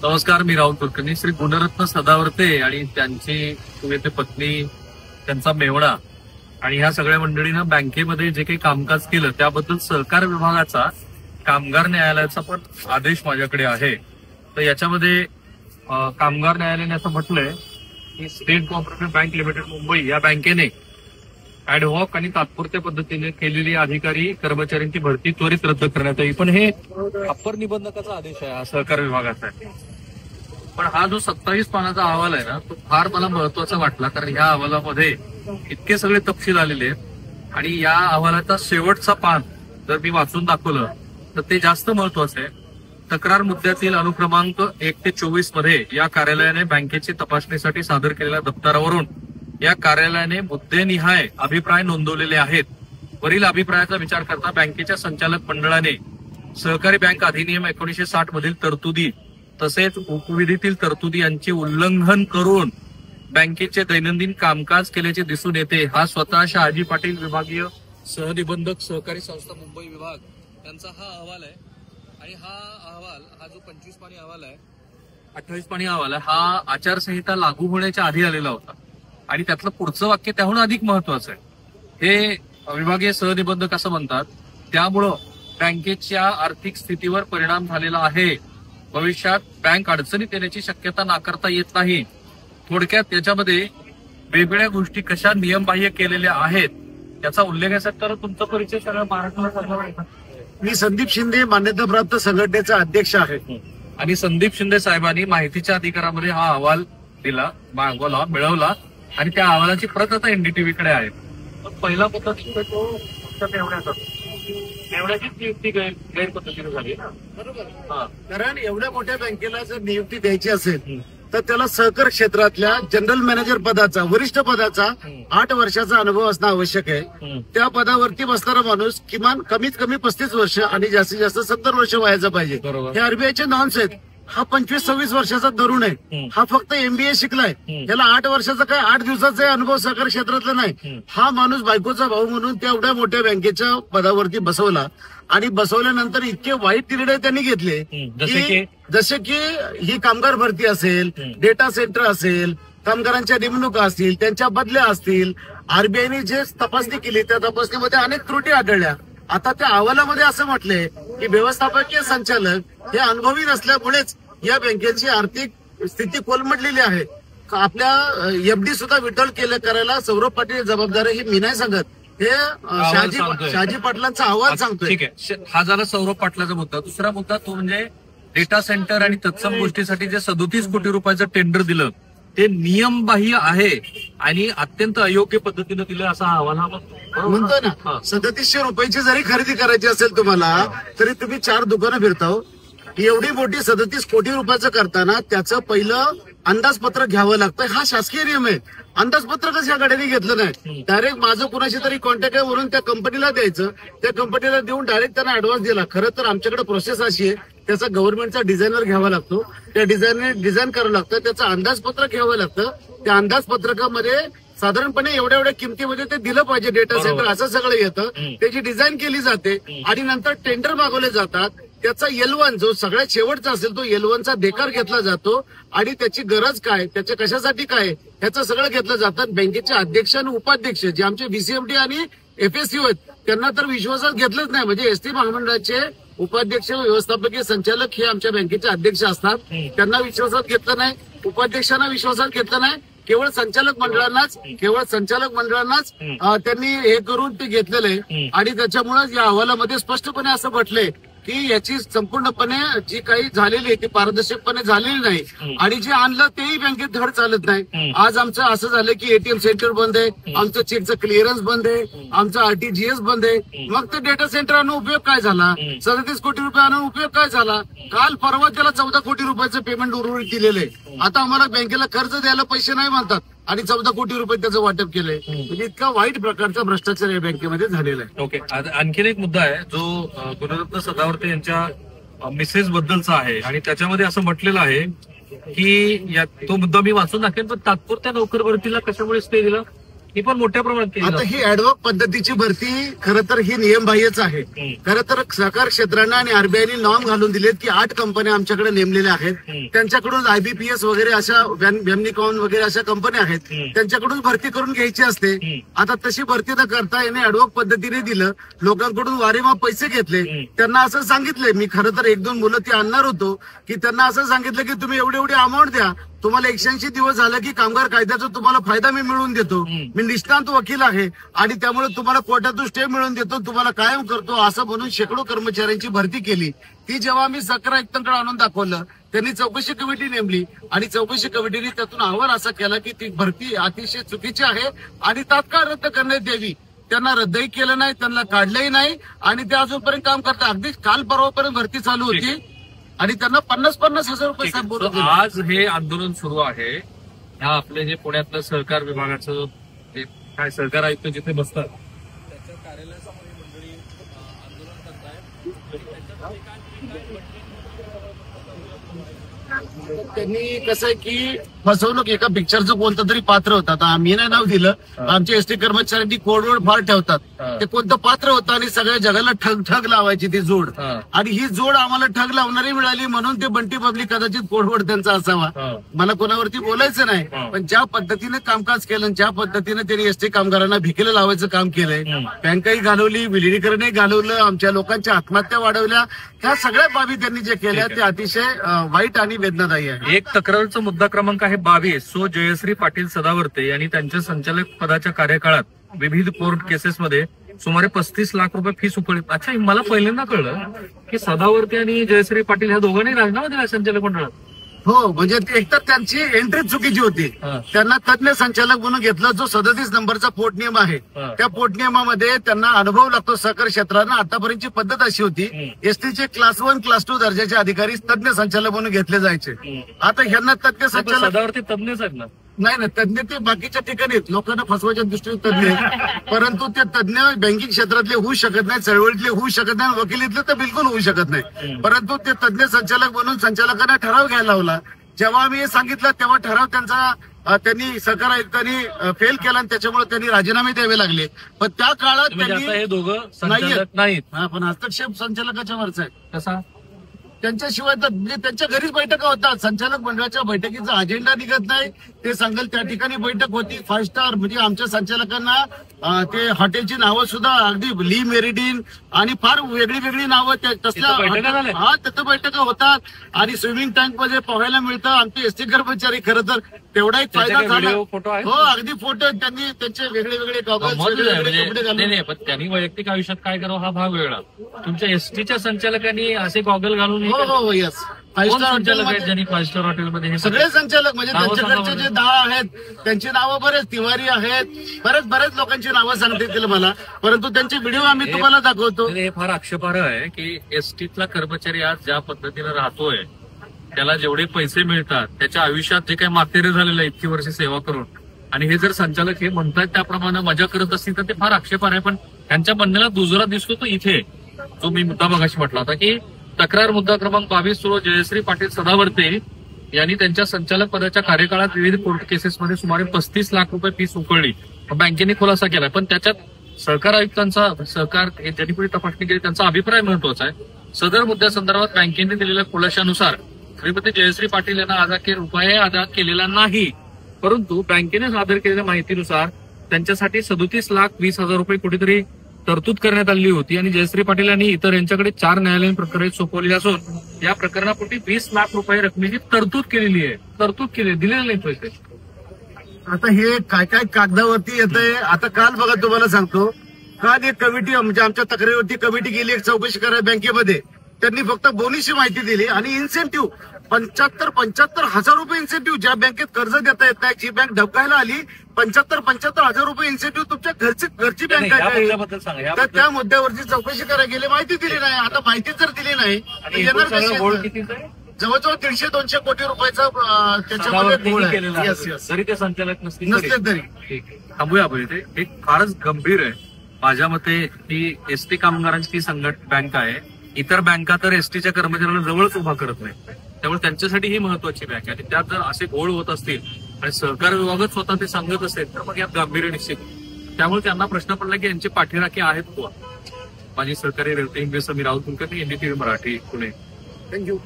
नमस्कार, मी राहुल कुलकर्णी. श्री गुणरत्न सदावर्ते आणि त्यांची ते पत्नी, त्यांचा मेवणा आणि ह्या सगळ्या मंडळीनं बँकेमध्ये जे काही कामकाज केलं त्याबद्दल सहकार विभागाचा कामगार न्यायालयाचा पण आदेश माझ्याकडे आहे. तर याच्यामध्ये कामगार न्यायालयाने असं म्हटलंय की state cooperative bank limited Mumbai या बँकेने ऍडव्हॉक आणि तात्पुरत्या पद्धतीने केलेली अधिकारी कर्मचाऱ्यांची भरती त्वरित रद्द करण्यात यावी. पण हे अप्पर निबंधकाचा आदेश आहे, हा सहकार विभागाचा आहे. पण हा जो 27 पानाचा अहवाल आहे ना, तो फार मला महत्वाचा वाटला, कारण या अहवालामध्ये इतके सगळे तपशील आलेले आहेत आणि या अहवालाचा शेवटचा पान जर मी वाचून दाखवलं तर ते जास्त महत्वाचं आहे. तक्रार मुद्द्यातील अनुक्रमांक 1 ते 24 मध्ये या कार्यालयाने बँकेची तपासणीसाठी सादर केलेल्या दप्तरावरून या कार्यालयाने मुद्देनिहाय अभिप्राय नोंदवलेले आहेत. वरील अभिप्रायाचा विचार करता बँकेच्या संचालक मंडळाने सहकारी बँक अधिनियम 1960 मधील तरतुदी तसेच उपविधीतील तरतुदी यांचे उल्लंघन करून बँकेचे दैनंदिन कामकाज केल्याचे दिसून येते. हा स्वतः शहाजी पाटील विभागीय सहनिबंधक सहकारी संस्था मुंबई विभाग यांचा हा अहवाल आहे. आणि हा अहवाल, हा जो 25 पानी अहवाल आहे, 28 पानी अहवाल आहे, हा आचारसंहिता लागू होण्याच्या आधी आलेला होता. आणि त्यातलं पुढचं वाक्य त्याहून अधिक महत्वाचं आहे. हे विभागीय सहनिबंधक असं म्हणतात, त्यामुळं बँकेच्या आर्थिक स्थितीवर परिणाम झालेला आहे. भविष्यात बँक अडचणीत येण्याची शक्यता नाकारता येत नाही. थोडक्यात याच्यामध्ये वेगवेगळ्या गोष्टी कशा नियमबाह्य केलेल्या आहेत याचा उल्लेख आहे. तर तुमचा परिचय सगळ्या महाराष्ट्राला. मी संदीप शिंदे, मान्यताप्राप्त संघटनेचा अध्यक्ष आहे. आणि संदीप शिंदे साहेबांनी माहितीच्या अधिकारामध्ये हा अहवाल दिला, मागवला, मिळवला आणि त्या अहवालाची प्रत आता एनडीटीव्हीकडे आहे. पहिला मुद्दा तो एवढ्याचीच नियुक्ती गैरपद्धतीने झाली ना, बरोबर. कारण एवढ्या मोठ्या बँकेला जर नियुक्ती द्यायची असेल तर त्याला सहकार क्षेत्रातल्या जनरल मॅनेजर पदाचा, वरिष्ठ पदाचा 8 वर्षाचा अनुभव असणं आवश्यक आहे. त्या पदावरती बसणारा माणूस किमान कमीत कमी 35 वर्ष आणि जास्तीत जास्त 70 वर्ष वयाचा पाहिजे. हे आरबीआयचे नॉर्म्स आहेत. हा 25-26 वर्षाचा तरुण आहे, हा फक्त MBA शिकलाय, त्याला 8 वर्षाचा काय 8 दिवसाचा अनुभव सहकार क्षेत्रातला नाही. हा माणूस बायकोचा भाऊ म्हणून तेवढ्या मोठ्या बँकेच्या पदावरती बसवला आणि बसवल्यानंतर इतके वाईट निर्णय त्यांनी घेतले, जसे की ही कामगार भरती असेल, डेटा सेंटर असेल, कामगारांच्या नेमणुका असतील, त्यांच्या बदल्या असतील. आरबीआयने जे तपासणी केली त्या तपासणीमध्ये अनेक त्रुटी आढळल्या. आता त्या अहवालामध्ये असं म्हटलंय की व्यवस्थापकीय संचालक हे अनुभवी नसल्यामुळेच या बँकेची आर्थिक स्थिती कोलमडलेली आहे. आपल्या FD सुद्धा विड्रॉल करायला सौरभ पाटील जबाबदार आहे, हे मी नाही सांगत, हे शहाजी पाटलांचा अहवाल सांगतोय. ठीक आहे, हा झाला सौरभ पाटलाचा मुद्दा. दुसरा मुद्दा तो म्हणजे डेटा सेंटर आणि तत्सम गोष्टीसाठी जे 37 कोटी रुपयाचं टेंडर दिलं ते नियमबाह्य आहे आणि अत्यंत अयोग्य पद्धतीनं दिलं असा अहवाल म्हणतो ना. 3700 रुपयाची जरी खरेदी करायची असेल तुम्हाला तरी तुम्ही 4 दुकानं फिरताव. एवढी मोठी 37 कोटी रुपयाचं करताना त्याचं पहिलं अंदाजपत्र घ्यावं लागतं. हा शासकीय नियम आहे. अंदाजपत्रकच या गाड्याने घेतलं नाही. डायरेक्ट माझं कुणाशी तरी कॉन्टॅक्ट आहे म्हणून त्या कंपनीला द्यायचं, त्या कंपनीला देऊन डायरेक्ट त्यांना ऍडव्हान्स दिला. खरं तर आमच्याकडे प्रोसेस अशी आहे, त्याचा गव्हर्नमेंटचा डिझायनर घ्यावा लागतो, त्या डिझायनर डिझाईन करावं लागतं, त्याचं अंदाजपत्रक घ्यावं लागतं. त्या अंदाजपत्रकामध्ये साधारणपणे एवढ्या किमतीमध्ये ते दिलं पाहिजे डेटा सेंटर, असं सगळं येतं. त्याची डिझाईन केली जाते आणि नंतर टेंडर मागवले जातात. त्याचा L1 जो सगळ्यात शेवटचा असेल तो L1चा देकार घेतला जातो आणि त्याची गरज काय, त्याच्या कशासाठी काय, ह्याचं सगळं घेतलं जातं. बँकेचे अध्यक्ष आणि उपाध्यक्ष जे आमचे BCMD आणि FSU आहेत त्यांना तर विश्वासात घेतलंच नाही. म्हणजे ST महामंडळाचे उपाध्यक्ष, व्यवस्थापकीय संचालक हे आमच्या बँकेचे अध्यक्ष असतात, त्यांना विश्वासात घेतलं नाही, उपाध्यक्षांना विश्वासात घेतलं नाही. केवळ संचालक मंडळांनाच त्यांनी हे करून ते घेतलेलं आहे. आणि त्याच्यामुळे या अहवालामध्ये स्पष्टपणे असं म्हटलंय की याची संपूर्णपणे जी काही झालेली आहे ती पारदर्शकपणे झालेली नाही आणि जे आणलं तेही बँकेत धड चालत नाही. आज आमचं असं झालं की ATM सेंटर बंद आहे, आमचं चेकचं क्लिअरन्स बंद आहे, आमचं RTGS बंद आहे. मग ते डेटा सेंटर आणून उपयोग काय झाला? 37 कोटी रुपये आणून उपयोग काय झाला? काल परवा त्याला 14 कोटी रुपयाचं पेमेंट उर्वरित दिलेलं आहे. आता आम्हाला बँकेला कर्ज द्यायला पैसे नाही म्हणतात आणि 14 कोटी रुपये त्याचं वाटप केलंय. म्हणजे इतका वाईट प्रकारचा भ्रष्टाचार या बँकेमध्ये झालेला आहे. ओके, आणखीन एक मुद्दा आहे जो गुणरत्न सदावर्ते यांच्या मिसेस बद्दलचा आहे आणि त्याच्यामध्ये असं म्हटलेलं आहे की तो मुद्दा मी वाचून दाखवेन, पण तात्पुरत्या नोकर भरतीला कशामुळे स्टे दिला? ही पण मोठ्या प्रमाणात केली आता जाते. ही ऍडव्हॉक पद्धतीची भरती खरं तर ही नियमबाह्यच आहे. खरं तर सहकार क्षेत्रानं आणि आरबीआयने नॉर्म घालून दिलेत की 8 कंपन्या आमच्याकडे नेमलेल्या आहेत. त्यांच्याकडून आयबीपीएस वगैरे अशा व्यामनिकॉन वगैरे अशा कंपन्या आहेत, त्यांच्याकडून भरती करून घ्यायची असते. आता तशी भरती न करता याने ऍडव्हॉक पद्धतीने दिलं, लोकांकडून वारेमाप पैसे घेतले. त्यांना असं सांगितलंय, मी खरं तर 1-2 मुलं ती आणणार होतो, की त्यांना असं सांगितलं की तुम्ही एवढी अमाऊंट द्या, तुम्हाला 180 दिवस झालं की कामगार कायद्याचा तुम्हाला फायदा मी मिळवून देतो, मी निष्णात वकील आहे आणि त्यामुळे तुम्हाला कोर्टातून स्टे मिळवून देतो, तुम्हाला कायम करतो, असं म्हणून शेकडो कर्मचाऱ्यांची भरती केली. ती जेव्हा आम्ही सहकार आयुक्तांकडे आणून दाखवलं, त्यांनी चौकशी कमिटी नेमली आणि चौकशी कमिटीने त्यातून अहवाल असा केला की ती भरती अतिशय चुकीची आहे आणि तात्काळ रद्द करण्यात यावी. त्यांना रद्दही केलं नाही, त्यांना काढलंही नाही आणि ते अजूनपर्यंत काम करतात. अगदी काल परवापर्यंत भरती चालू होती आणि त्यांना 50-50 हजार रुपये ठीक आहे. बोलत So, आज हे आंदोलन सुरू आहे. ह्या आपले जे पुण्यातलं सहकार विभागाचं जे काय सहकार आयुक्त जिथे बसतात त्याच्या कार्यालयासमोर ही मंडळी आंदोलन करतायत. त्यांनी कसं आहे की फसवणूक, एका पिक्चरचं कोणतं तरी पात्र होतं, आता आम्ही नाही नाव दिलं, आमच्या एसटी कर्मचाऱ्यांनी कोडवर्ड फार ठेवतात, ते कोणतं पात्र होतं आणि सगळ्या जगाला ठग लावायची ती जोड, आणि ही जोड आम्हाला ठग लावणारी मिळाली म्हणून ते बंटी पब्लिक कदाचित कोडवर्ड त्यांचा असावा. मला कोणावरती बोलायचं नाही, पण ज्या पद्धतीने कामकाज केलं, ज्या पद्धतीने त्यांनी एसटी कामगारांना भिकेला लावायचं काम केलंय, बँकाही घालवली, विलिनीकरणही घालवलं, आमच्या लोकांच्या आत्महत्या वाढवल्या, ह्या सगळ्या बाबी त्यांनी जे केल्या ते अतिशय वाईट आणि वेदनादायी आहे. एक तक्रारचा मुद्दा क्रमांक आहे 22. सो जयश्री पाटील सदावर्ते यांनी त्यांच्या संचालक पदाच्या कार्यकाळात विविध कोर्ट केसेसमध्ये सुमारे 35 लाख रुपये फी उकळली. अच्छा, मला पहिल्यांदा कळलं की सदावर्ते आणि जयश्री पाटील ह्या दोघांनी राजीनामा दिला संचालक मंडळात. हो, म्हणजे एकतर त्यांची एंट्री चुकीची होती, त्यांना तज्ञ संचालक म्हणून घेतलं. जो 37 नंबरचा पोटनियम आहे त्या पोटनियमामध्ये त्यांना अनुभव लागतो. सहकार क्षेत्रानं आतापर्यंतची पद्धत अशी होती, एसटीचे क्लास 1 क्लास 2 दर्जाचे अधिकारी तज्ञ संचालक म्हणून घेतले जायचे. आता ह्यांना तज्ञ संचालक सदावर्ते तज्ञच आहेत ना? नाही, तज्ञ ते बाकीच्या ठिकाणी लोकांना फसवायच्या दृष्टीने तज्ञ आहेत, परंतु ते तज्ञ बँकिंग क्षेत्रातले होऊ शकत नाही, चळवळीतले होऊ शकत नाही, वकिलीतले तर बिलकुल होऊ शकत नाही. परंतु ते तज्ञ संचालक म्हणून संचालकांना ठराव घ्यायला लावला. जेव्हा आम्ही हे सांगितलं तेव्हा ठराव त्यांनी सहकार आयुक्तांनी फेल केला आणि त्याच्यामुळे त्यांनी राजीनामे द्यावे लागले. पण त्या काळात त्यांनी हे दोघं संचालक नाहीत, पण हस्तक्षेप संचालकाच्या वरचा आहे. कसा? त्यांच्याशिवाय तर म्हणजे त्यांच्या घरीच बैठका होतात, संचालक मंडळाच्या बैठकीचा अजेंडा निघत नाही, ते सांगेल त्या ठिकाणी बैठक होती. 5 स्टार म्हणजे आमच्या संचालकांना ते हॉटेलची नावं सुद्धा अगदी ली मेरिडिन आणि फार वेगळी नावं तसल्या तिथं बैठका होतात आणि स्विमिंग टँक मध्ये पोहायला मिळतं. आमचे एसटी कर्मचारी खरं तर तेवढा एक फायदा झाला. हो, अगदी फोटो त्यांनी त्यांचे वेगळे कपडे घालून. पण त्यांनी वैयक्तिक आयुष्यात काय करावं हा भाग वेगळा. तुमच्या एसटीच्या संचालकांनी असे गॉगल घालून हो यस 5 स्टार संचालक आहेत ज्यांनी 5 स्टार हॉटेलमध्ये सगळे संचालक म्हणजे त्यांच्याकडचे जे 10 आहेत त्यांची नावं बरेच तिवारी आहेत, बरेच लोकांची नावं सांगता येतील मला, परंतु त्यांचे व्हिडिओ आम्ही तुम्हाला दाखवतो. हे फार आक्षेपार्ह आहे की एसटीतला कर्मचारी आज ज्या पद्धतीने राहतोय, त्याला जेवढे पैसे मिळतात त्याच्या आयुष्यात जे काही मातेरे झालेलं आहे इतकी वर्ष सेवा करून, आणि हे जर संचालक हे म्हणतात त्याप्रमाणे मजा करत असतील तर ते फार आक्षेपार्ह आहे. पण त्यांच्या म्हणण्याला दुजोरा दिसतो तो इथे, जो मी मुद्दा मगाशी म्हटला होता की तक्रार मुद्दा क्रमांक 22 सुरू जयश्री पाटील सदावर्ते यांनी त्यांच्या संचालक पदाच्या कार्यकाळात विविध कोर्ट केसेसमध्ये सुमारे 35 लाख रुपये फी उकळली. बँकेने खुलासा केला, पण त्याच्यात सहकार आयुक्तांचा सहकार ज्यांनी पुढे तपासणी केली त्यांचा अभिप्राय महत्वाचा आहे. सदर मुद्द्यासंदर्भात बँकेने दिलेल्या खुलाशानुसार श्रीमती जयश्री पाटील यांना रुपये अदा केलेला नाही, परंतु बँकेने सादर केलेल्या माहितीनुसार त्यांच्यासाठी 37,20,000 रुपये कुठेतरी तरतूद करण्यात आली होती आणि जयश्री पाटील यांनी इतर यांच्याकडे 4 न्यायालयीन प्रकरणे सोपवली असून या प्रकरणापोटी 20 लाख रुपये रकमेची तरतूद केलेली आहे. दिलेले नाही पैसे. आता हे काय कागदावरती येतंय. आता काल बघा तुम्हाला सांगतो, काल एक कमिटी म्हणजे आमच्या तक्रारीवरती कमिटी गेली एक चौकशी करायला बँकेमध्ये, त्यांनी फक्त बोनीची माहिती दिली आणि इन्सेंटिव्ह 75 हजार रुपये इन्सेंटिव्ह. ज्या बँकेत कर्ज देता येत नाही, जी बँक ढबकायला आली, 75 हजार रुपये इन्सेंटिव्ह तुमच्या घरची बँक आहे, तर त्या मुद्द्यावरची चौकशी करायला गेले, माहिती दिली नाही. आता माहिती जर दिली नाही जवळजवळ 150-200 कोटी रुपयाचा त्याच्यामध्ये घोळ आहे. तरी ते संचालक नसले तरी थांबूया आपण इथे. एक फारच गंभीर आहे माझ्या मते. ती एसटी कामगारांची बँक आहे. इतर बँका तर एसटीच्या कर्मचाऱ्यांना जवळच उभा करत नाही, त्यामुळे त्यांच्यासाठी ही महत्वाची बँक आहे. आणि त्यात जर असे घोळ होत असतील आणि सहकार विभागच स्वतः ते सांगत असेल तर मग यात गांभीर्य निश्चित. त्यामुळे त्यांना प्रश्न पडला की यांचे पाठीराखे आहेत कोण. माझी सहकारी रेवते इंग्लिश मी राहुल कुलकर्णी, NDTV मराठी, पुणे. थँक्यू.